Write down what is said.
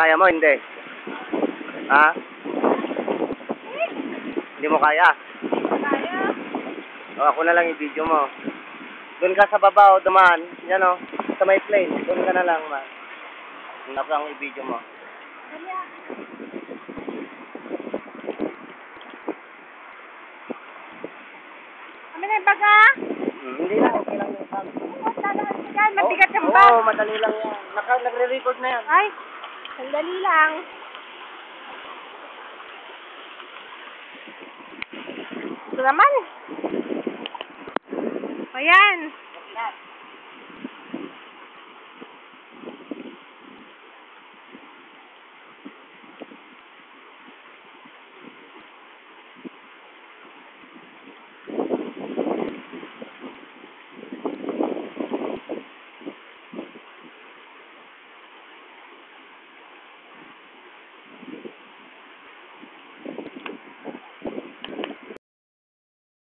Kaya mo, hindi? Ha? Hindi mo kaya? Kaya. O, ako na lang i-video mo. Doon ka sa baba o dumaan. Yan o. Sa may plane. Doon ka na lang, ma. Ako lang i-video mo. Kaya. Kami na yung baga? Hindi lang. Okay lang yung bag. Lalakas ka dyan. Mabigat yung bag. Oo, madali lang yan. Nagre-record na yan. Ay, sandali lang. Ito naman. Ayan.